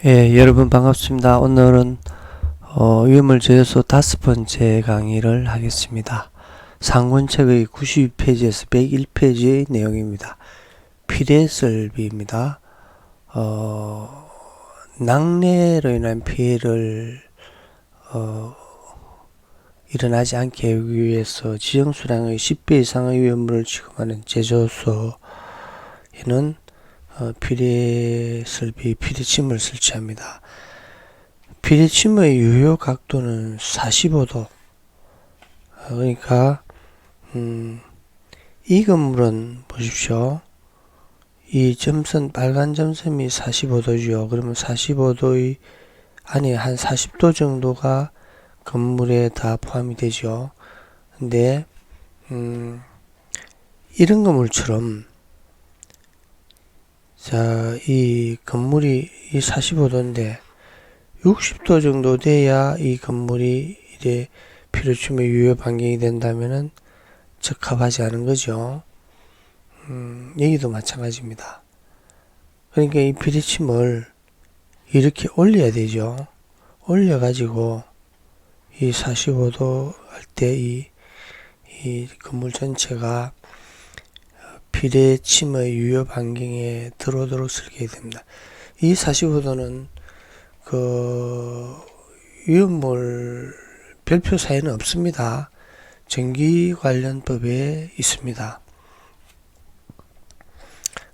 예, 여러분 반갑습니다. 오늘은 위험을 제어서 5번째 강의를 하겠습니다. 상권책의 92페이지에서 101페이지의 내용입니다. 피해설비입니다. 낙뢰로 인한 피해를 일어나지 않게 하기 위해서 지정수량의 10배 이상의 위험물을 취급하는 제조소에는 피해설비, 피해침을 설치합니다. 피해침의 유효 각도는 45도. 그러니까 이 건물은 보십시오. 이 점선, 빨간 점선이 45도죠. 그러면 45도의 안에 한 40도 정도가 건물에 다 포함이 되죠. 근데 이런 건물처럼 자, 이 건물이 이 45도인데 60도 정도 돼야 이 건물이 이제 피해침의 유효 반경이 된다면은 적합하지 않은 거죠. 여기도 마찬가지입니다. 그러니까 이 피해침을 이렇게 올려야 되죠. 올려가지고 이 45도 할 때 이 건물 전체가 피해침의 유효 반경에 들어오도록 설계해야 됩니다. 이 45도는 그 위험물 별표 사이는 없습니다. 전기관련법에 있습니다.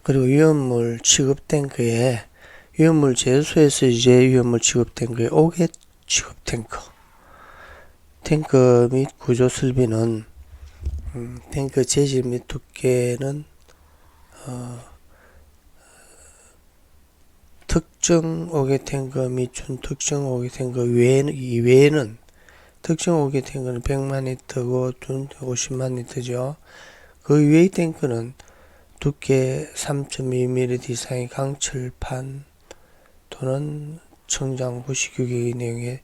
그리고 위험물 취급 탱크에 위험물 제소에서 이제 위험물 취급 탱크에 5개 취급 탱크 및 구조 설비는 탱크 재질 및 두께는 특정 5개 탱크 및 준특정 5개 탱크 이외에는 특정 5개 탱크는 100만 리터고 준 50만 리터죠. 그 외의 탱크는 두께 3.2mm 이상의 강철판 또는 청장 부식 규격의 내용에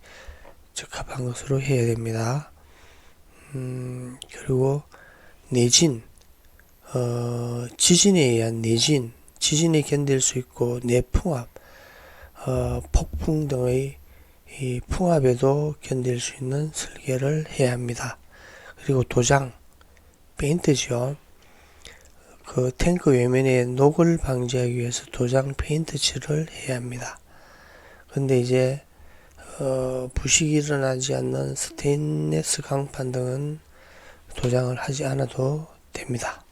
적합한 것으로 해야 됩니다. 그리고 내진, 지진에 의한 내진, 지진에 견딜 수 있고 내풍압, 폭풍 등의 이 풍압에도 견딜 수 있는 설계를 해야 합니다. 그리고 도장, 페인트죠. 그 탱크 외면에 녹을 방지하기 위해서 도장 페인트 칠을 해야 합니다. 근데 이제 부식이 일어나지 않는 스테인리스 강판 등은 도장을 하지 않아도 됩니다.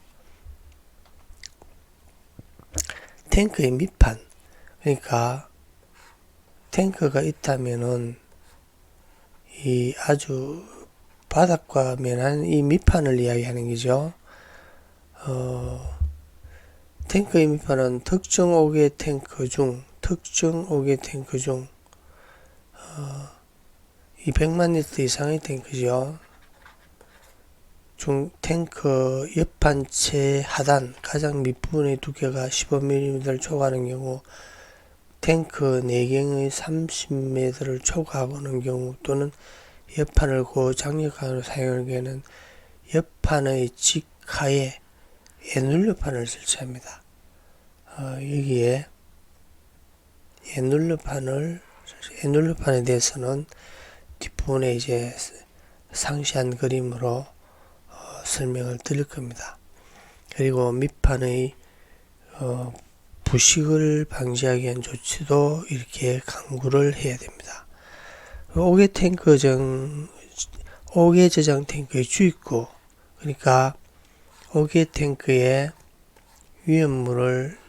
탱크의 밑판, 그러니까 탱크가 있다면은 이 아주 바닥과 면한 이 밑판을 이야기하는 거죠. 탱크의 밑판은 특정 5개 탱크 중 이 100만 리터 이상의 탱크죠. 탱크 옆판체 하단 가장 밑부분의 두께가 15mm를 초과하는 경우, 탱크 내경의 30m를 초과하는 경우 또는 옆판을 고장력으로 사용하는 경우에는 옆판의 직하에 애눌러판을 설치합니다. 여기에 애눌러판에 대해서는 뒷부분에 이제 상시한 그림으로 설명을 드릴 겁니다. 그리고 밑판의 부식을 방지하기 위한 조치도 이렇게 강구를 해야 됩니다. 5개 저장 탱크의 주입구, 그러니까 5개 탱크에 위험물을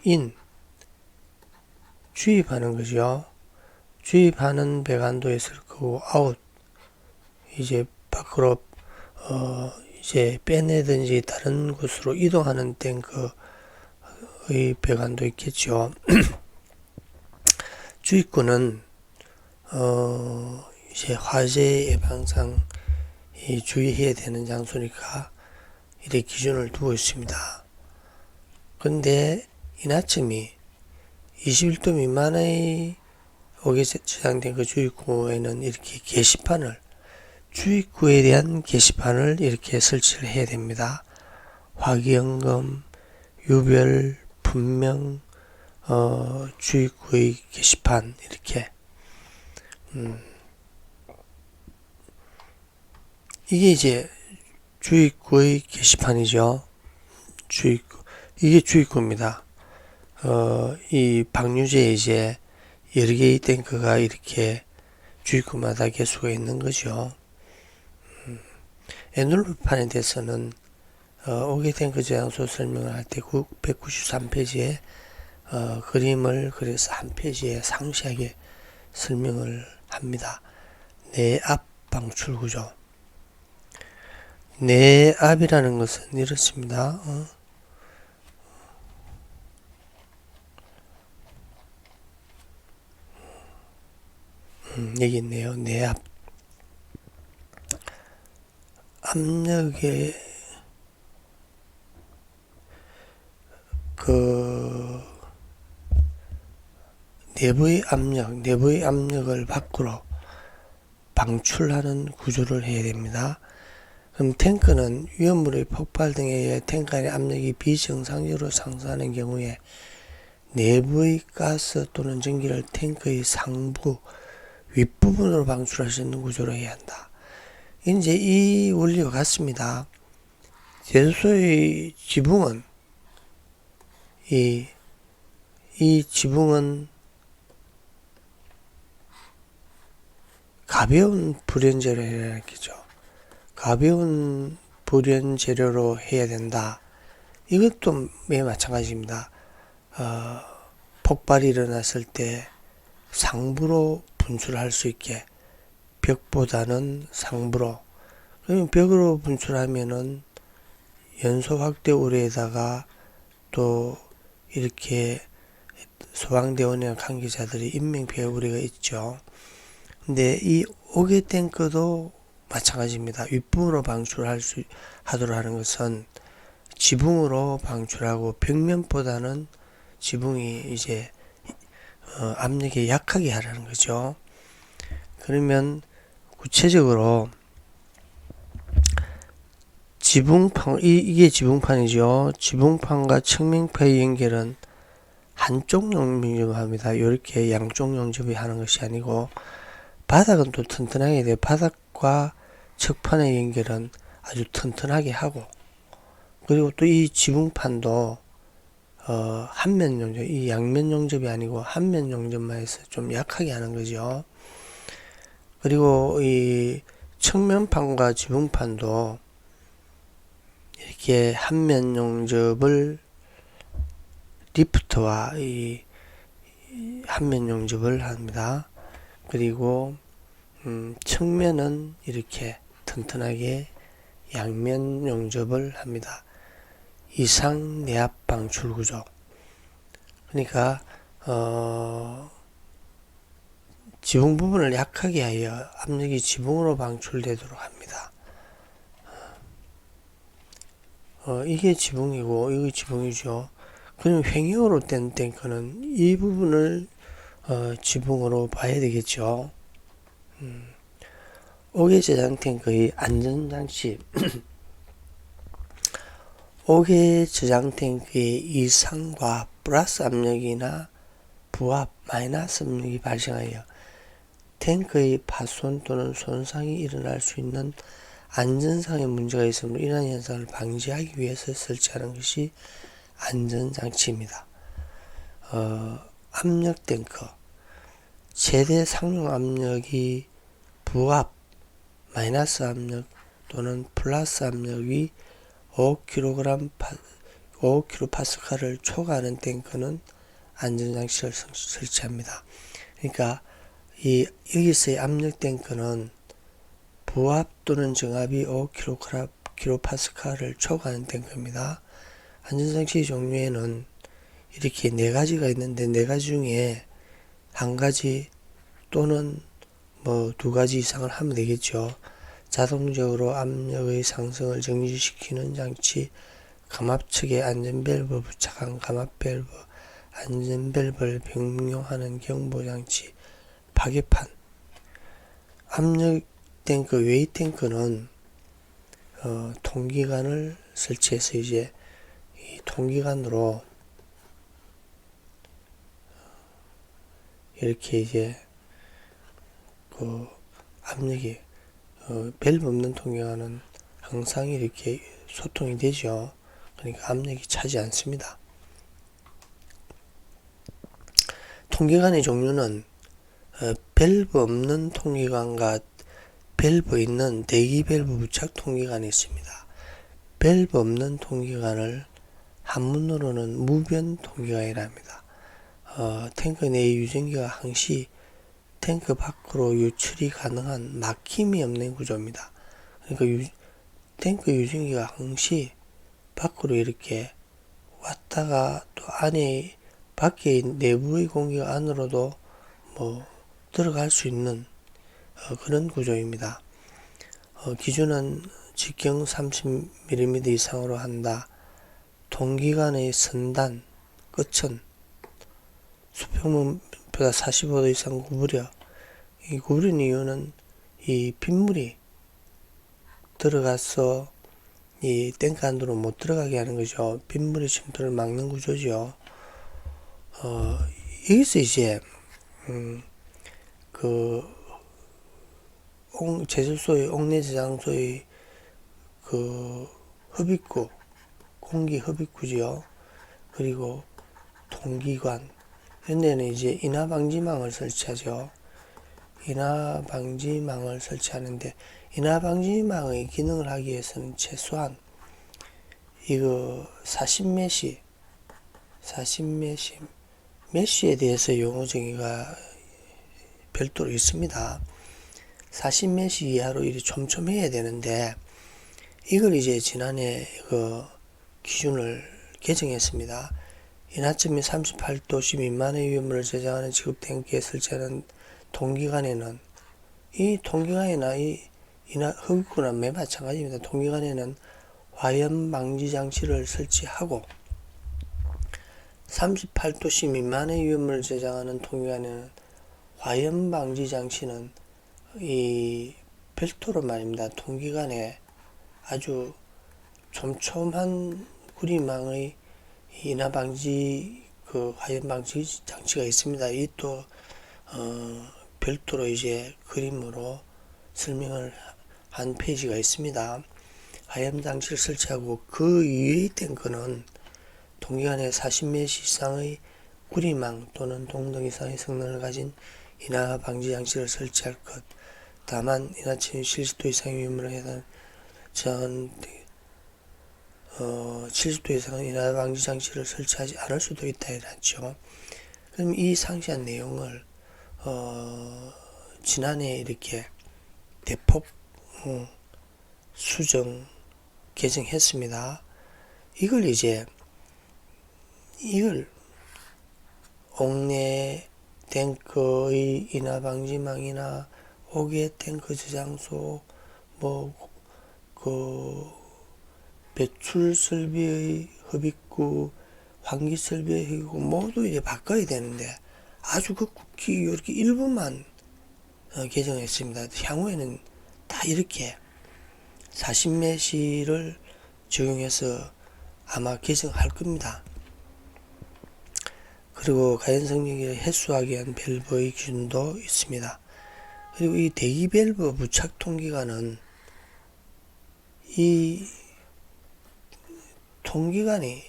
주입하는 거죠. 주입하는 배관도 있을 거고, 아웃, 이제 밖으로 이제 빼내든지 다른 곳으로 이동하는 탱크의 배관도 있겠죠. 주입구는 이제 화재 예방상 주의해야 되는 장소니까 이렇게 기준을 두고 있습니다. 근데 이나침이 21도 미만의 5개 저장된 그 주입구에는 이렇게 주입구에 대한 게시판을 이렇게 설치를 해야 됩니다. 화기연금, 유별, 분명, 주입구의 게시판 이렇게 이게 이제 주입구의 게시판이죠. 주입구 이게 주입구입니다. 이 방류제에 이제 여러 개의 탱크가 이렇게 주입구마다 개수가 있는 거죠. 에놀루판에 대해서는 오게 탱크 저장소 설명을 할 때 193페이지에 그림을 그려서 한 페이지에 상세하게 설명을 합니다. 내압 방출 구조. 내압이라는 것은 이렇습니다. 여기 있네요. 내압. 압력의 내부의 압력을 밖으로 방출하는 구조를 해야 됩니다. 그럼 탱크는 위험물의 폭발 등에 의해 탱크 안의 압력이 비정상적으로 상승하는 경우에 내부의 가스 또는 전기를 탱크의 상부, 윗부분으로 방출할 수 있는 구조로 해야 한다. 이제 이 원리와 같습니다. 제수소의 지붕은 이 지붕은 가벼운 불연 재료라 했겠죠. 가벼운 불연 재료로 해야 된다. 이것도 매우 마찬가지입니다. 폭발이 일어났을 때 상부로 분출할 수 있게 벽보다는 상부로. 그러면 벽으로 분출하면은 연소 확대 우레에다가 또 이렇게 소방대원이나 관계자들이 인명피해 우려가 있죠. 근데 이 오게 탱크도 마찬가지입니다. 윗부분으로 하도록 하는 것은 지붕으로 방출하고 벽면보다는 지붕이 이제 압력이 약하게 하라는 거죠. 그러면 구체적으로 지붕판, 이게 지붕판이죠. 지붕판과 측면파의 연결은 한쪽 용접합니다. 이렇게 양쪽 용접이 하는 것이 아니고 바닥은 또 튼튼하게 돼요. 바닥과 척판의 연결은 아주 튼튼하게 하고, 그리고 또 이 지붕판도 한면 용접, 이 양면 용접이 아니고 한면 용접만 해서 좀 약하게 하는 거죠. 그리고 이 측면판과 지붕판도 이렇게 한면 용접을 리프트와 이 한면 용접을 합니다. 그리고 측면은 이렇게 튼튼하게 양면 용접을 합니다. 이상 내압 방출 구조. 그러니까 지붕 부분을 약하게 하여 압력이 지붕으로 방출되도록 합니다. 이게 지붕이고 이게 지붕이죠. 그럼 횡형으로 된 탱크는 이 부분을 지붕으로 봐야 되겠죠. 오게 저장 탱크의 안전장치. 오게 저장 탱크의 이상과 플러스 압력이나 부합, 마이너스 압력이 발생하여 탱크의 파손 또는 손상이 일어날 수 있는 안전상의 문제가 있으므로 이러한 현상을 방지하기 위해서 설치하는 것이 안전장치입니다. 압력 탱크. 최대 상용 압력이 부합, 마이너스 압력 또는 플러스 압력이 5kPa를 초과하는 탱크는 안전장치를 설치합니다. 그러니까 여기서의 압력 탱크는 부합 또는 정압이 5kPa를 초과하는 탱크입니다. 안전장치 종류에는 이렇게 네 가지가 있는데 네 가지 중에 한 가지 또는 뭐 두 가지 이상을 하면 되겠죠. 자동적으로 압력의 상승을 정지시키는 장치, 감압측에 안전밸브 부착한 감압밸브, 안전밸브를 병용하는 경보장치, 파괴판. 압력 탱크, 웨이 탱크는 통기관을 설치해서 이제 이 통기관으로 이렇게 이제 그 압력이 밸브 없는 통기관은 항상 이렇게 소통이 되죠. 그러니까 압력이 차지 않습니다. 통기관의 종류는 밸브 없는 통기관과 밸브 있는 대기 밸브 부착 통기관이 있습니다. 밸브 없는 통기관을 한문으로는 무변 통기관이라 합니다. 탱크 내의 유전기가 항시 탱크 밖으로 유출이 가능한 막힘이 없는 구조입니다. 그러니까 탱크 유전기가 항시 밖으로 이렇게 왔다가 또 안에 밖에 내부의 공기가 안으로도 들어갈 수 있는 그런 구조입니다. 기준은 직경 30mm 이상으로 한다. 통기관의 선단, 끝은 수평문보다 45도 이상 구부려. 이 구부린 이유는 이 빗물이 들어가서 이 탱크 안으로 못 들어가게 하는 거죠. 빗물의 침투를 막는 구조죠. 여기서 이제 제설소의 옥내 저장소의 흡입구, 공기 흡입구지요. 그리고 통기관, 이런 데는 이제 인하방지망을 설치하죠. 인하방지망을 설치하는데, 인하방지망의 기능을 하기 위해서는 최소한 40메시, 메시에 대해서 용어 정의가 별도로 있습니다. 40메시 이하로 이렇게 촘촘해야 되는데, 이걸 이제 지난해 기준을 개정했습니다. 인하점이 38도씨 미만의 위험물을 저장하는 지급 탱크에 설치하는 통기관에는, 이 통기관이나 이 흡입구나 매 마찬가지입니다. 통기관에는 화염 방지 장치를 설치하고, 38도씨 미만의 위험물을 저장하는 통기관에는 화염 방지 장치는 이 별도로 말입니다. 통기관에 아주 촘촘한 구리망의 인하 방지 화염 방지 장치가 있습니다. 이 또 별도로 이제 그림으로 설명을 한 페이지가 있습니다. 화염 장치를 설치하고 그 이외의 탱크는 통기관에 40메시 이상의 구리망 또는 동등 이상의 성능을 가진 인하 방지 장치를 설치할 것. 다만 인하침이 70도 이상의 위험으로 해당 70도 이상의 인하 방지 장치를 설치하지 않을 수도 있다 이랬죠. 그럼 이 상세한 내용을 지난해 이렇게 대폭 수정 개정했습니다. 이걸 옥내 탱크의 인하 방지망이나 옥외 탱크 저장소 배출 설비의 흡입구, 환기 설비의 흡입구 모두 이제 바꿔야 되는데 아주 극히 이렇게 일부만 개정했습니다. 향후에는 다 이렇게 40메시를 적용해서 아마 개정할 겁니다. 그리고 가연성력을 해소하기 위한 밸브의 기준도 있습니다. 그리고 이 대기 밸브 부착 통기관은 이 통기관이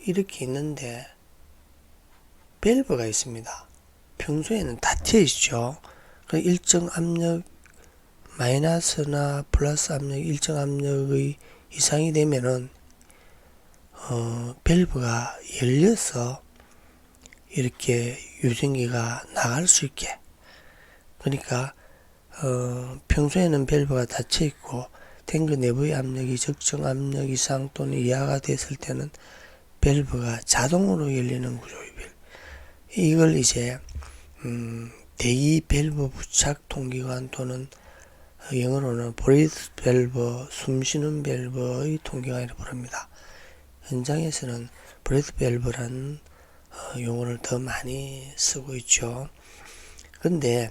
이렇게 있는데 밸브가 있습니다. 평소에는 다 트여 있죠. 일정 압력 마이너스나 플러스 압력 일정 압력의 이상이 되면은 밸브가 열려서 이렇게 유전기가 나갈 수 있게, 그러니까 평소에는 밸브가 닫혀 있고 탱크 내부의 압력이 적정 압력 이상 또는 이하가 됐을 때는 밸브가 자동으로 열리는 구조의 밸브. 이걸 이제 대기 밸브 부착 통기관 또는 영어로는 브레이스 밸브, 숨쉬는 밸브의 통기관이라고 부릅니다. 현장에서는 브레이스 밸브라는 용어를 더 많이 쓰고 있죠. 근데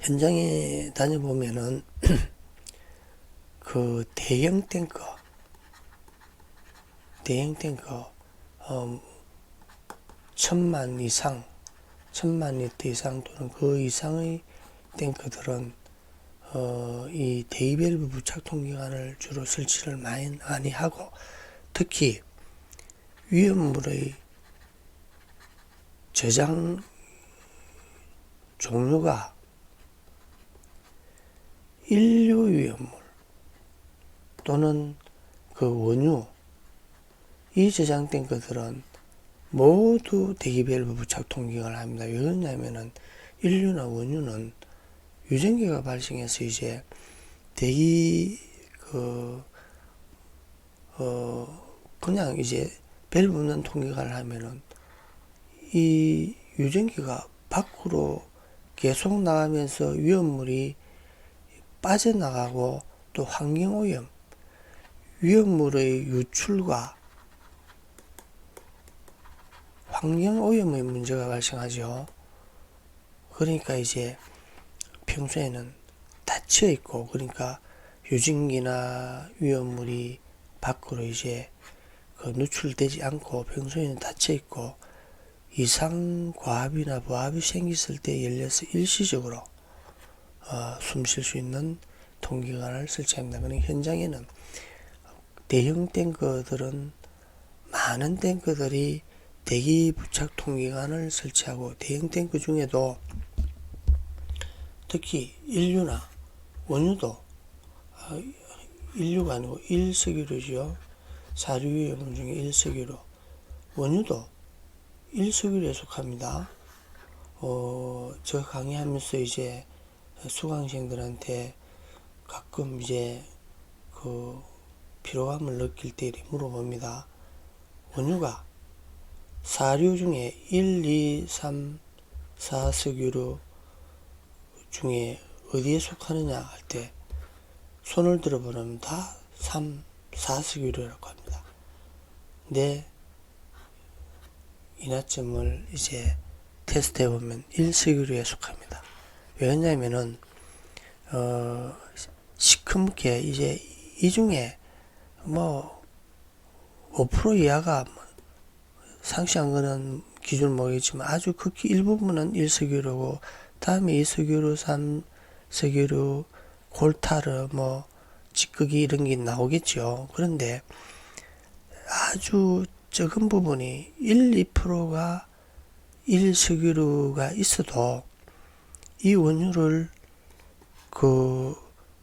현장에 다녀보면은 그 대형 탱크 1000만 이상 1000만 리터 이상 또는 그 이상의 탱크들은 이 대기밸브 부착 통기관을 주로 설치를 많이 하고, 특히 위험물의 저장 종류가 인류 위험물 또는 그 원유, 이 저장 탱크들은 모두 대기밸브 부착 통기관을 합니다. 왜 그러냐면은 인류나 원유는 유전기가 발생해서 이제 대기 그냥 이제 밸브 없는 통기관을 하면은 이 유전기가 밖으로 계속 나가면서 위험물이 빠져나가고, 또 환경오염, 위험물의 유출과 환경오염의 문제가 발생하죠. 그러니까 이제 평소에는 닫혀 있고, 그러니까 유증기나 위험물이 밖으로 이제 누출되지 않고 평소에는 닫혀 있고, 이상 과압이나 부압이 생겼을 때 열려서 일시적으로 숨 쉴 수 있는 통기관을 설치합니다. 그러니까 현장에는 대형 탱커들은, 많은 탱커들이 대기 부착 통기관을 설치하고, 대형 탱크 중에도 특히 인류나 원유도, 인류가 아니고 일석유류죠. 사류 위험물 중에 일석유류, 원유도 일석유류에 속합니다. 제가 강의하면서 이제 수강생들한테 가끔 이제 피로감을 느낄 때 물어봅니다. 원유가 사류 중에 1, 2, 3, 4석유류 중에 어디에 속하느냐 할 때 손을 들어보면 다 3, 4석유류라고 합니다. 근데 인화점을 이제 테스트해 보면 1석유류에 속합니다. 왜냐면은 시커멓게 이제 이 중에 5% 이하가 상시한 거는 기준 모르겠지만 아주 극히 일부분은 1석유류고, 다음에 2석유류, 3석유류, 골타르, 찌꺼기 이런 게 나오겠죠. 그런데 아주 적은 부분이 1, 2%가 1석유류가 있어도 이 원유를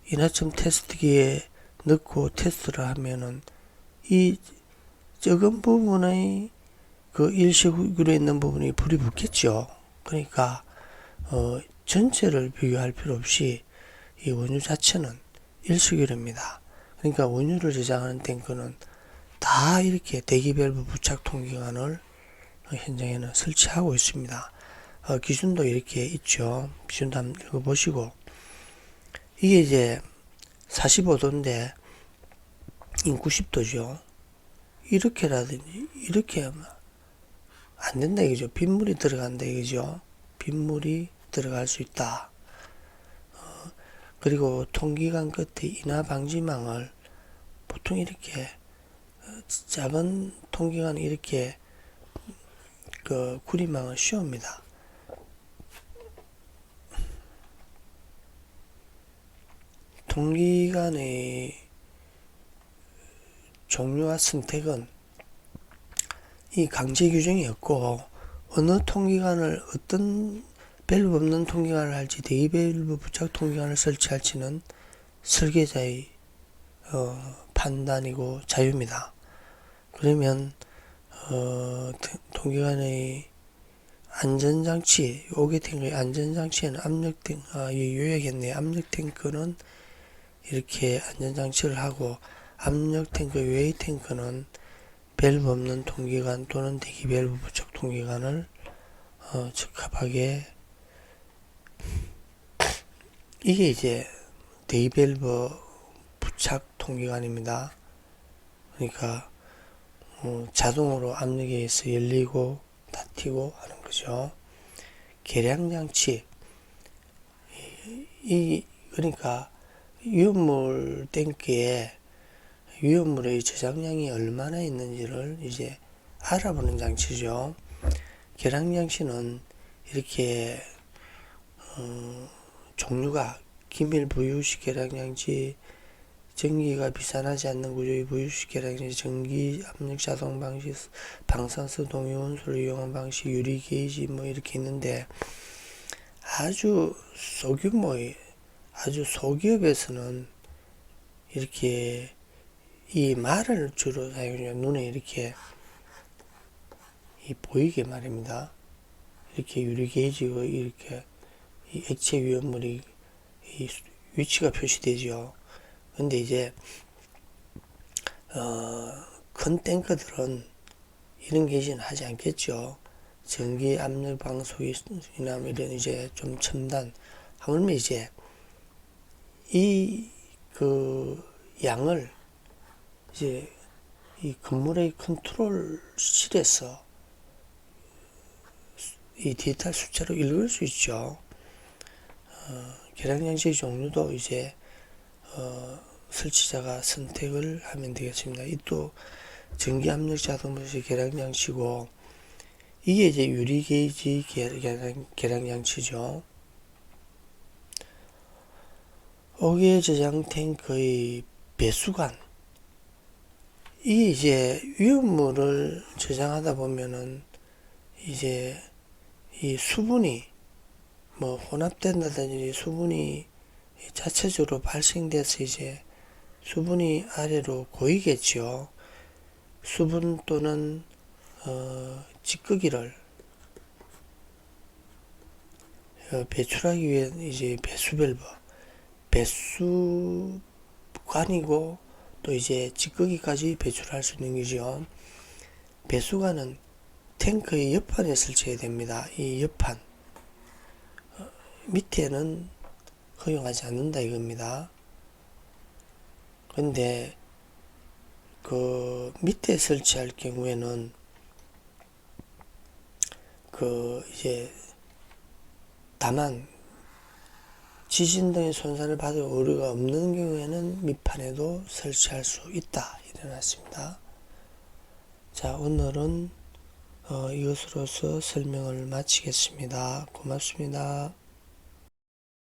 인화점 테스트기에 넣고 테스트를 하면은 이 적은 부분의 1석유류에 있는 부분이 불이 붙겠죠. 그러니까 전체를 비교할 필요 없이 이 원유 자체는 1석유류입니다. 그러니까 원유를 저장하는 탱크는 다 이렇게 대기밸브 부착 통기관을 현장에는 설치하고 있습니다. 기준도 이렇게 있죠. 기준도 한번 읽어보시고, 이게 이제 45도인데 인 90도죠. 이렇게라든지 이렇게 하면 안 된다 이거죠. 빗물이 들어간다 이거죠. 빗물이 들어갈 수 있다. 그리고 통기관 끝에 인화 방지망을 보통 이렇게 작은 통기관 이렇게 구리망을 씌웁니다. 통기관의 종류와 선택은 이 강제 규정이 없고, 어느 통기관을, 어떤 밸브 없는 통기관을 할지, 대기밸브 부착 통기관을 설치할지는 설계자의 판단이고 자유입니다. 그러면 통기관의 안전장치, 5개 탱크의 안전장치에는 요약했네요. 압력 탱크는 이렇게 안전장치를 하고, 압력 탱크 외의 탱크는 밸브 없는 통기관 또는 대기 밸브 부착 통기관을 적합하게, 이게 이제 대기 밸브 부착 통기관입니다. 그러니까 자동으로 압력에 의해서 열리고 닫히고 하는 거죠. 계량장치, 그러니까 위험물 탱크에 위험물의 저장량이 얼마나 있는지를 이제 알아보는 장치죠. 계량장치는 이렇게 종류가 기밀 부유식 계량장치, 전기가 비산하지 않는 구조의 부유식 계량장치, 전기 압력 자동 방식, 방산수 동위 원소를 이용한 방식, 유리 게이지 뭐 이렇게 있는데, 아주 소규모의 아주 소기업에서는 이렇게 이 말을 주로 사용해요. 눈에 이렇게 보이게 말입니다. 이렇게 유리 게이지가 이렇게 이 액체 위험물이 이 위치가 표시되죠. 근데 이제 큰 탱커들은 이런 게이지는 하지 않겠죠. 전기 압력 방송이나 이런 이제 좀 첨단 하물며 이제 이 그 양을 이제 이 건물의 컨트롤실에서 이 디지털 숫자로 읽을 수 있죠. 계량장치 종류도 이제 설치자가 선택을 하면 되겠습니다. 이 또 전기압력 자동부시 계량장치고, 이게 이제 유리 게이지 계량장치죠. 옥외 저장 탱크의 배수관, 이게 이제 위험물을 저장하다 보면은 이제 이 수분이 뭐 혼합된다든지 수분이 자체적으로 발생돼서 이제 수분이 아래로 고이겠죠. 수분 또는 찌꺼기를 배출하기 위해 이제 배수밸브, 배수관이고 또 이제 찌꺼기까지 배출할 수 있는 거죠. 배수관은 탱크의 옆판에 설치해야 됩니다. 이 옆판 밑에는 허용하지 않는다 이겁니다. 근데 그 밑에 설치할 경우에는 그 이제 다만 지진 등의 손상을 받을 우려가 없는 경우에는 밑판에도 설치할 수 있다 이래놨습니다. 자, 오늘은 이것으로서 설명을 마치겠습니다. 고맙습니다.